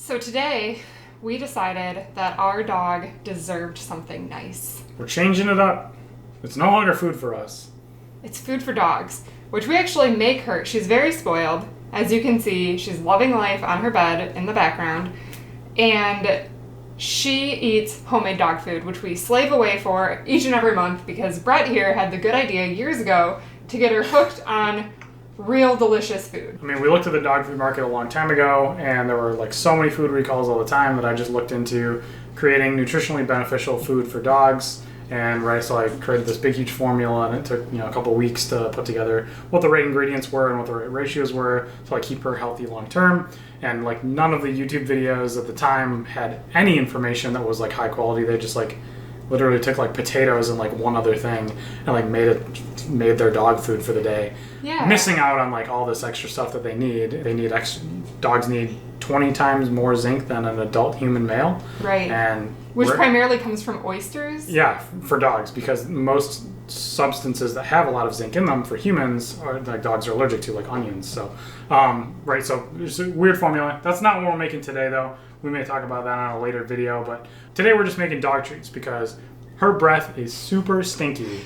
So today, we decided that our dog deserved something nice. We're changing it up. It's no longer food for us. It's food for dogs, which we actually make her. She's very spoiled. As you can see, she's loving life on her bed in the background. And she eats homemade dog food, which we slave away for each and every month because Brett here had the good idea years ago to get her hooked on real delicious food. I mean, we looked at the dog food market a long time ago, and there were like so many food recalls all the time that I just looked into creating nutritionally beneficial food for dogs. And so I created this big, huge formula, and it took a couple weeks to put together what the right ingredients were and what the right ratios were to keep her healthy long term. And none of the YouTube videos at the time had any information that was high quality. They just literally took potatoes and one other thing and made their dog food for the day. Yeah. Missing out on all this extra stuff that they need. Dogs need 20 times more zinc than an adult human male. Right. And which primarily comes from oysters. Yeah, for dogs, because most substances that have a lot of zinc in them for humans are dogs are allergic to, like onions. So, so it's a weird formula. That's not what we're making today, though. We may talk about that on a later video, but today we're just making dog treats because her breath is super stinky.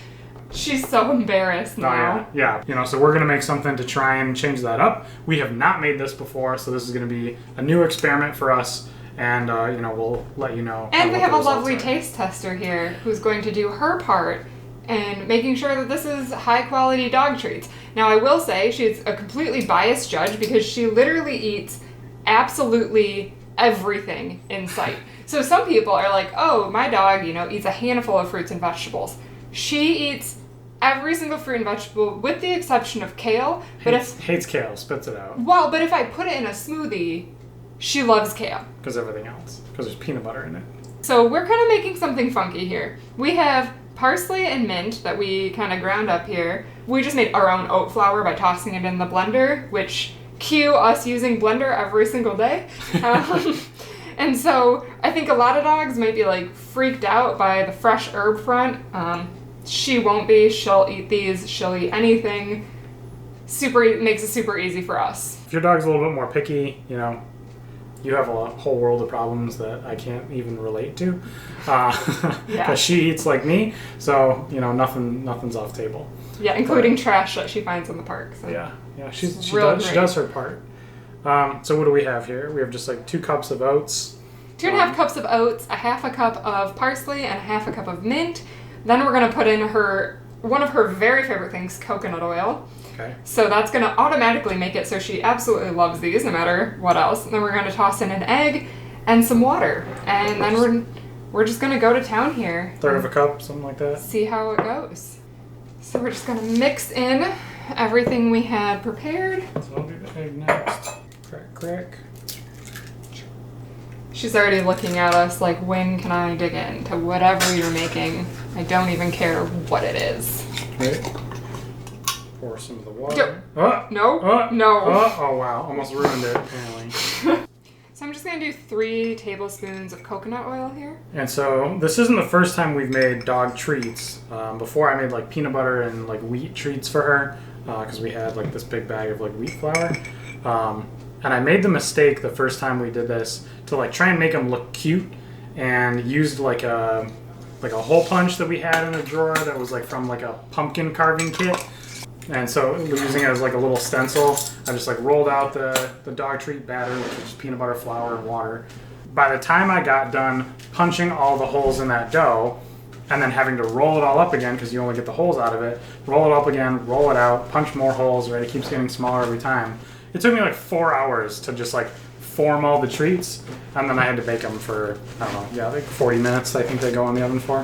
She's so embarrassed now. Oh, yeah. So we're going to make something to try and change that up. We have not made this before, so this is going to be a new experiment for us, and, we'll let you know. And we have a lovely taste tester here who's going to do her part in making sure that this is high-quality dog treats. Now, I will say she's a completely biased judge because she literally eats absolutely everything in sight. So some people are like, oh, my dog, eats a handful of fruits and vegetables. She eats every single fruit and vegetable with the exception of kale. Hates kale, spits it out. Well, but if I put it in a smoothie, she loves kale. Because everything else. Because there's peanut butter in it. So we're kind of making something funky here. We have parsley and mint that we kind of ground up here. We just made our own oat flour by tossing it in the blender, which cue us using blender every single day. And so I think a lot of dogs might be freaked out by the fresh herb front. She won't be. She'll eat these. She'll eat anything. Makes it super easy for us. If your dog's a little bit more picky, you have a whole world of problems that I can't even relate to. Because she eats like me, so, nothing's off table. Yeah, including trash that she finds in the park. So. Yeah, she does her part. So what do we have here? We have just 2 cups of oats. 2.5 cups of oats, a half a cup of parsley, and a half a cup of mint. Then we're going to put in one of her very favorite things, coconut oil. Okay. So that's going to automatically make it so she absolutely loves these no matter what else. And then we're going to toss in an egg and some water. And then we're just going to go to town here. 1/3 of a cup, something like that. See how it goes. So we're just going to mix in everything we had prepared. So I'll do the egg next. Crack. She's already looking at us like, when can I dig into whatever you're making? I don't even care what it is. Right. Pour some of the water. No. Oh, wow. Almost ruined it, apparently. So I'm just going to do 3 tablespoons of coconut oil here. And so this isn't the first time we've made dog treats. Before I made peanut butter and wheat treats for her because we had this big bag of wheat flour. And I made the mistake the first time we did this to try and make them look cute and used a hole punch that we had in a drawer that was from a pumpkin carving kit. And so using it as a little stencil, I just rolled out the dog treat batter, which was peanut butter, flour, and water. By the time I got done punching all the holes in that dough and then having to roll it all up again because you only get the holes out of it, roll it up again, roll it out, punch more holes, right? It keeps getting smaller every time. It took me 4 hours to just form all the treats, and then I had to bake them for, 40 minutes I think they go in the oven for,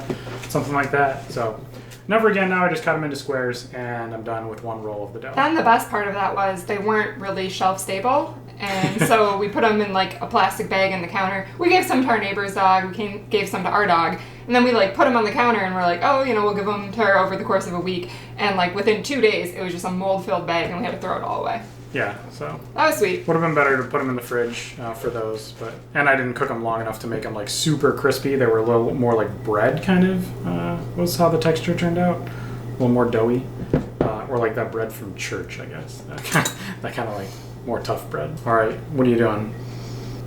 something like that. So never again. Now I just cut them into squares, and I'm done with 1 roll of the dough. Then the best part of that was they weren't really shelf stable, and so we put them in a plastic bag in the counter. We gave some to our neighbor's dog, we gave some to our dog, and then we put them on the counter and we're we'll give them to her over the course of a week, and within 2 days it was just a mold-filled bag and we had to throw it all away. Yeah, so that was sweet. Would have been better to put them in the fridge for those, and I didn't cook them long enough to make them super crispy. They were a little more like bread, kind of. Was how the texture turned out. A little more doughy, or like that bread from church, I guess. That kind of more tough bread. All right, what are you doing?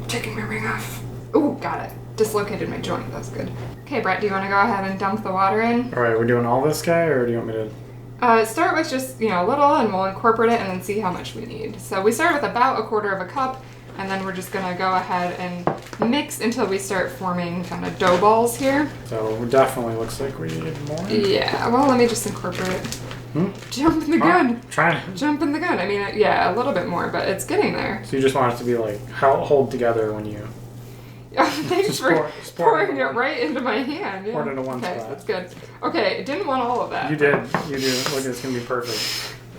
taking my ring off. Ooh, got it. Dislocated my joint. That's good. Okay, Brett, do you want to go ahead and dump the water in? All right, we're doing all this guy, or do you want me to? Start with just, a little, and we'll incorporate it and then see how much we need. So we start with about 1/4 cup, and then we're just going to go ahead and mix until we start forming kind of dough balls here. So it definitely looks like we need more. Yeah, well, let me just incorporate. Jump in the gun. Jump in the gun. I mean, yeah, a little bit more, but it's getting there. So you just want it to be like hold together when you... Thanks for pouring it right into my hand. Yeah. Pour it into one okay, spot. That's good. Okay, didn't want all of that. You did. You do. Look, it's going to be perfect.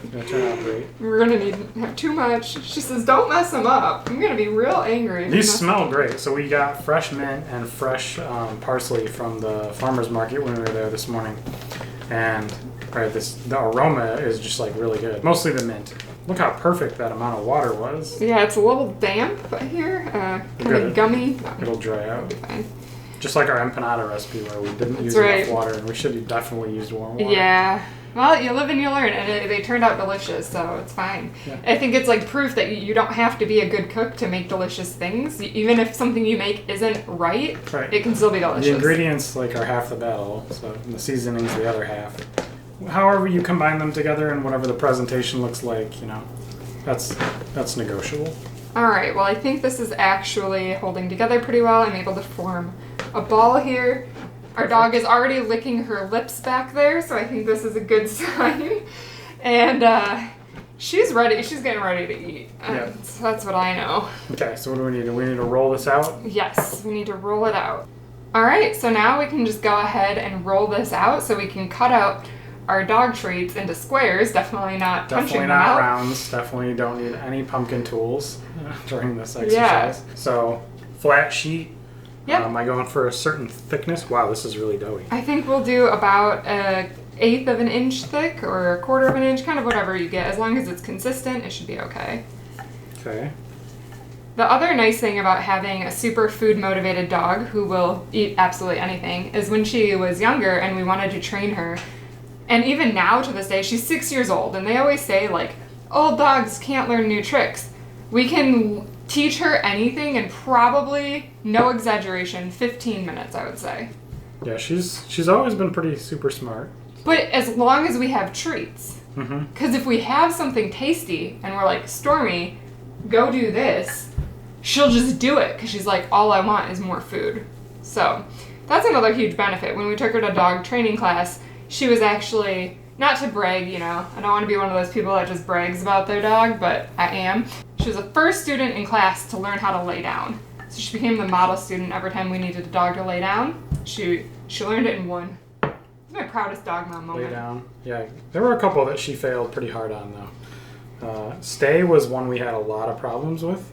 It's going to turn out great. We're going to have too much. She says, don't mess them up. I'm going to be real angry. These smell great. So we got fresh mint and fresh parsley from the farmer's market when we were there this morning. And the aroma is just like really good. Mostly the mint. Look how perfect that amount of water was. Yeah, it's a little damp here, kind of gummy. It'll dry out. It'll be fine. Just like our empanada recipe where we didn't use enough water, and we should have definitely used warm water. Yeah. Well, you live and you learn, and they turned out delicious, so it's fine. Yeah. I think it's like proof that you don't have to be a good cook to make delicious things. Even if something you make isn't right, it can still be delicious. The ingredients are half the battle, so and the seasoning's the other half. However you combine them together and whatever the presentation looks like, that's negotiable. All right, well, I think this is actually holding together pretty well. I'm able to form a ball here. Our dog is already licking her lips back there, so I think this is a good sign. And she's ready. She's getting ready to eat. So that's what I know. Okay, so what do we need? Do we need to roll this out? Yes, we need to roll it out. All right, so now we can just go ahead and roll this out so we can cut out our dog treats into squares, definitely not punching them out. Definitely not rounds. Definitely don't need any pumpkin tools during this exercise. Yeah. So, flat sheet. Yep. Am I going for a certain thickness? Wow, this is really doughy. I think we'll do about 1/8 of an inch thick or 1/4 of an inch, kind of whatever you get. As long as it's consistent, it should be okay. Okay. The other nice thing about having a super food motivated dog who will eat absolutely anything is when she was younger and we wanted to train her. And even now, to this day, she's 6 years old, and they always say, old dogs can't learn new tricks. We can teach her anything in probably, no exaggeration, 15 minutes, I would say. Yeah, she's always been pretty super smart. But as long as we have treats. Because if we have something tasty, and we're like, Stormy, go do this, she'll just do it, because she's like, all I want is more food. So, that's another huge benefit. When we took her to dog training class, she was actually, not to brag, I don't want to be one of those people that just brags about their dog, but I am. She was the first student in class to learn how to lay down. So she became the model student every time we needed a dog to lay down. She learned it in one. It's my proudest dog mom moment. Lay down. Yeah, there were a couple that she failed pretty hard on, though. Stay was one we had a lot of problems with.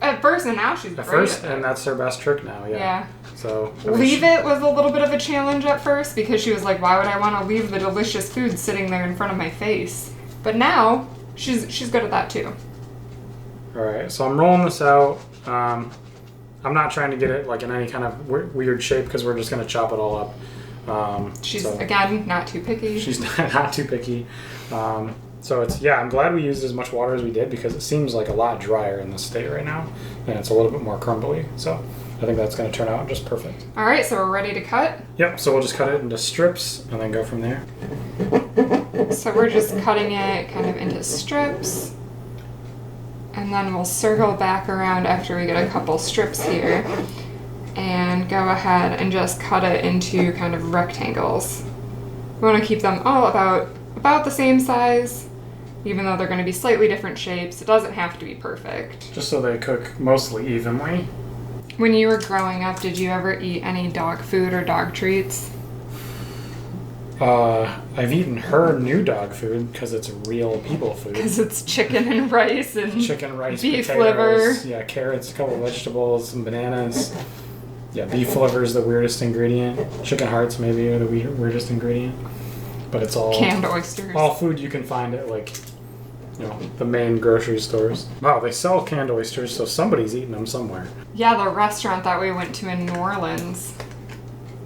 At first, and now she's great at it. And that's her best trick now, yeah. So leave it was a little bit of a challenge at first because she was like, why would I want to leave the delicious food sitting there in front of my face? But now, she's good at that too. Alright, so I'm rolling this out. I'm not trying to get it in any kind of weird shape because we're just going to chop it all up. She's, again, not too picky. She's not too picky. So I'm glad we used as much water as we did because it seems like a lot drier in this state right now, and it's a little bit more crumbly. So I think that's going to turn out just perfect. All right, so we're ready to cut? Yep, so we'll just cut it into strips and then go from there. So we're just cutting it kind of into strips, and then we'll circle back around after we get a couple strips here and go ahead and just cut it into kind of rectangles. We want to keep them all about the same size, even though they're going to be slightly different shapes. It doesn't have to be perfect. Just so they cook mostly evenly. When you were growing up, did you ever eat any dog food or dog treats? I've eaten her new dog food because it's real people food. Because it's chicken and rice and chicken, rice, beef potatoes, liver. Yeah, carrots, a couple of vegetables, some bananas. Yeah, beef liver is the weirdest ingredient. Chicken hearts maybe are the weirdest ingredient. But it's all canned oysters. All food you can find at the main grocery stores. Wow, they sell canned oysters, so somebody's eating them somewhere. Yeah, the restaurant that we went to in New Orleans.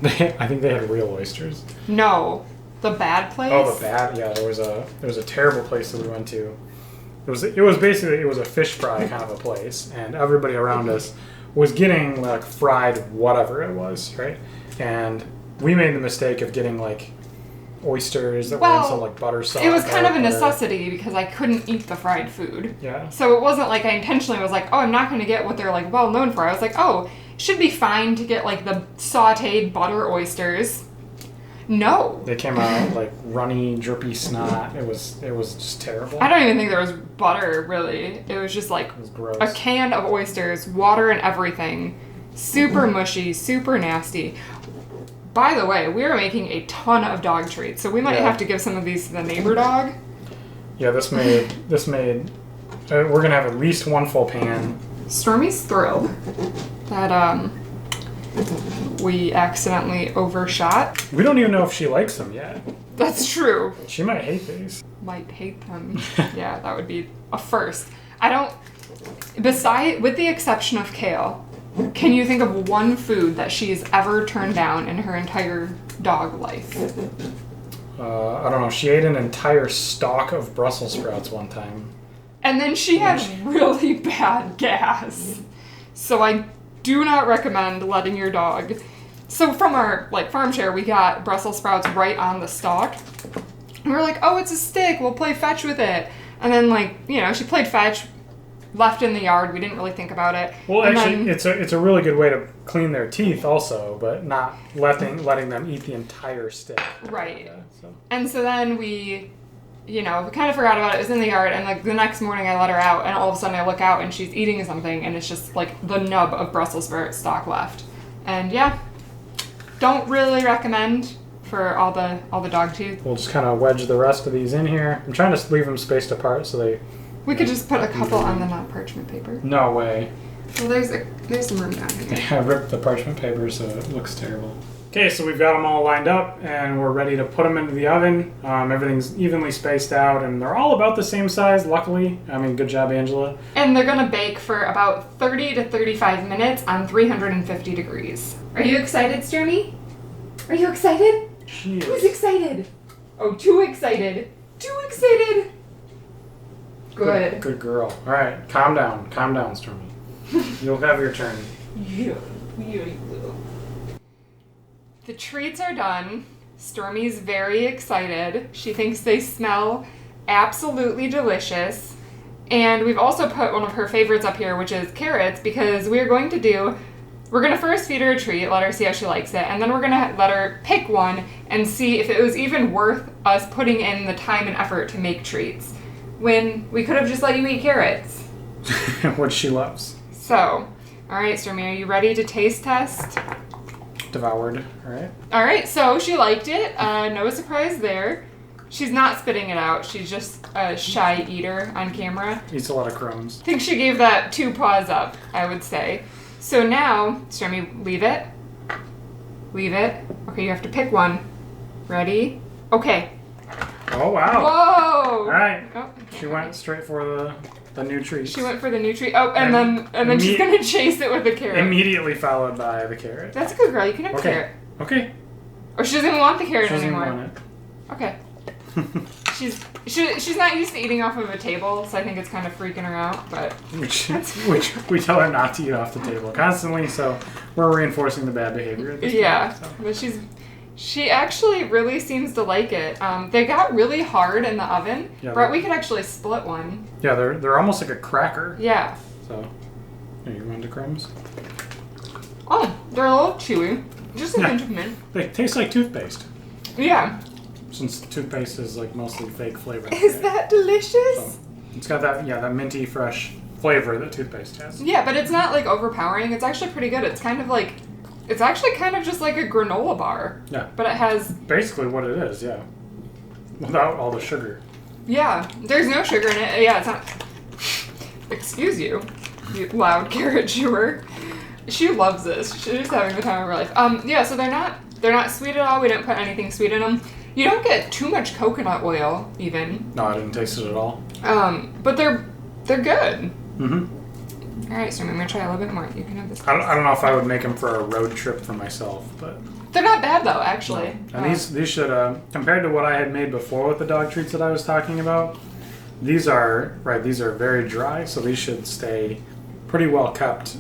I think they had real oysters. No, the bad place. Oh, the bad. Yeah, there was a terrible place that we went to. It was basically a fish fry kind of a place, and everybody around us was getting like fried whatever it was, right? And we made the mistake of getting like oysters that were in some like butter sauce. It was kind of a necessity because I couldn't eat the fried food. Yeah. So it wasn't like I intentionally was like, oh, I'm not going to get what they're like well known for. I was like, oh, it should be fine to get like the sautéed butter oysters. No. They came out like runny, drippy snot. It was just terrible. I don't even think there was butter really. It was just like It was gross. a can of oysters, water and everything. Super mushy, super nasty. By the way, we are making a ton of dog treats, so we might have to give some of these to the neighbor dog. Yeah, this made we're gonna have at least one full pan. Stormy's thrilled that we accidentally overshot. We don't even know if she likes them yet. That's true. She might hate these. Might hate them. Yeah, that would be a first. With the exception of kale, can you think of one food that she's ever turned down in her entire dog life? I don't know. She ate an entire stalk of Brussels sprouts one time. And then she had really bad gas. So I do not recommend letting your dog. So from our farm share, we got Brussels sprouts right on the stalk. And we're like, oh, it's a stick. We'll play fetch with it. And then she played fetch, left in the yard. We didn't really think about it. Well, and actually, then, it's a really good way to clean their teeth also, but not letting them eat the entire stick. Right. Yeah, so. And so then we kind of forgot about it. It was in the yard, and the next morning I let her out, and all of a sudden I look out and she's eating something, and it's just the nub of Brussels sprout stalk left. And don't really recommend for all the dog teeth. We'll just kind of wedge the rest of these in here. I'm trying to leave them spaced apart so they. We could just put a couple on the not parchment paper. No way. Well, there's some room down here. I ripped the parchment paper so it looks terrible. Okay, so we've got them all lined up and we're ready to put them into the oven. Everything's evenly spaced out and they're all about the same size, luckily. I mean, good job, Angela. And they're gonna bake for about 30 to 35 minutes on 350 degrees. Are you excited, Stormy? Are you excited? She is. Who's excited? Oh, too excited. Too excited. Good. Good girl. All right, calm down, Stormy. You'll have your turn. Yeah, you will. The treats are done. Stormy's very excited. She thinks they smell absolutely delicious. And we've also put one of her favorites up here, which is carrots, because we're going to first feed her a treat, let her see how she likes it, and then we're going to let her pick one and see if it was even worth us putting in the time and effort to make treats, when we could have just let you eat carrots. Which she loves. So, alright, Stormy, are you ready to taste test? Devoured, alright? Alright, so she liked it. No surprise there. She's not spitting it out. She's just a shy eater on camera. Eats a lot of crumbs. I think she gave that 2 paws up, I would say. So now, Stormy, leave it. Leave it. Okay, you have to pick one. Ready? Okay. Oh, wow. Whoa! Alright. Oh, She went straight for the new treat. She went for the new treat. Oh, and then she's gonna chase it with a carrot. Immediately followed by the carrot. That's a good girl. You can have the carrot. Okay. Or she doesn't even want the carrot She doesn't anymore. want it. Okay. She's not used to eating off of a table, so I think it's kind of freaking her out. But Which we tell her not to eat off the table constantly, so we're reinforcing the bad behavior at this point, so. But she actually really seems to like it. They got really hard in the oven. Yeah, Brett, we could actually split one. Yeah, they're almost like a cracker. Yeah. So, are you into crumbs? Oh, they're a little chewy. Just a hint of mint. They taste like toothpaste. Yeah. Since toothpaste is like mostly fake flavor. Is that delicious? So, it's got that minty fresh flavor that toothpaste has. Yeah, but it's not like overpowering. It's actually pretty good. It's actually kind of just like a granola bar. Yeah. But it has... Basically what it is, yeah. Without all the sugar. Yeah. There's no sugar in it. Yeah, it's not... Excuse you, you loud carrot chewer. She loves this. She's having the time of her life. Yeah, so they're not sweet at all. We didn't put anything sweet in them. You don't get too much coconut oil, even. No, I didn't taste it at all. But they're good. Mm-hmm. Alright, so I'm gonna try a little bit more. You can have this. I don't know if I would make them for a road trip for myself, but... They're not bad, though, actually. No. And these should, compared to what I had made before with the dog treats that I was talking about, these are very dry, so these should stay pretty well kept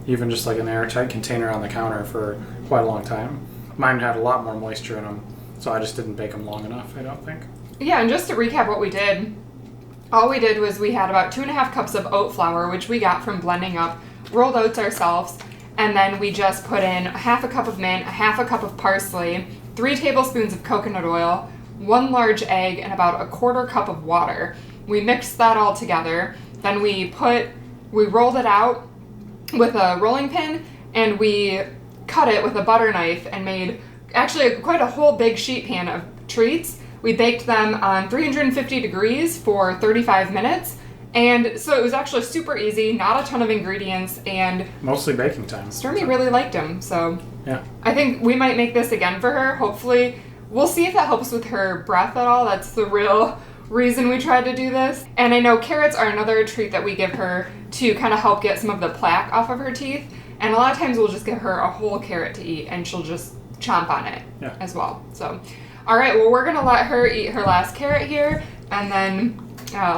even just like an airtight container on the counter for quite a long time. Mine had a lot more moisture in them, so I just didn't bake them long enough, I don't think. Yeah, and just to recap what we did, all we did was we had about 2.5 cups of oat flour, which we got from blending up rolled oats ourselves, and then we just put in 1/2 cup of mint, 1/2 cup of parsley, 3 tablespoons of coconut oil, 1 large egg, and about 1/4 cup of water. We mixed that all together. Then we rolled it out with a rolling pin, and we cut it with a butter knife and made actually quite a whole big sheet pan of treats. We baked them on 350 degrees for 35 minutes. And so it was actually super easy, not a ton of ingredients, and mostly baking time. Stormy really liked them, so yeah. I think we might make this again for her. Hopefully, we'll see if that helps with her breath at all. That's the real reason we tried to do this. And I know carrots are another treat that we give her to kind of help get some of the plaque off of her teeth. And a lot of times we'll just give her a whole carrot to eat, and she'll just chomp on it as well. So, all right, well, we're gonna let her eat her last carrot here, and then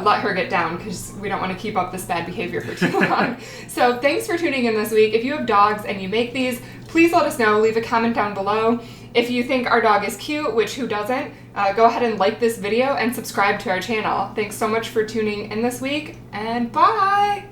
let her get down, because we don't want to keep up this bad behavior for too long. So thanks for tuning in this week. If you have dogs and you make these, please let us know. Leave a comment down below. If you think our dog is cute, which who doesn't, go ahead and like this video and subscribe to our channel. Thanks so much for tuning in this week, and bye!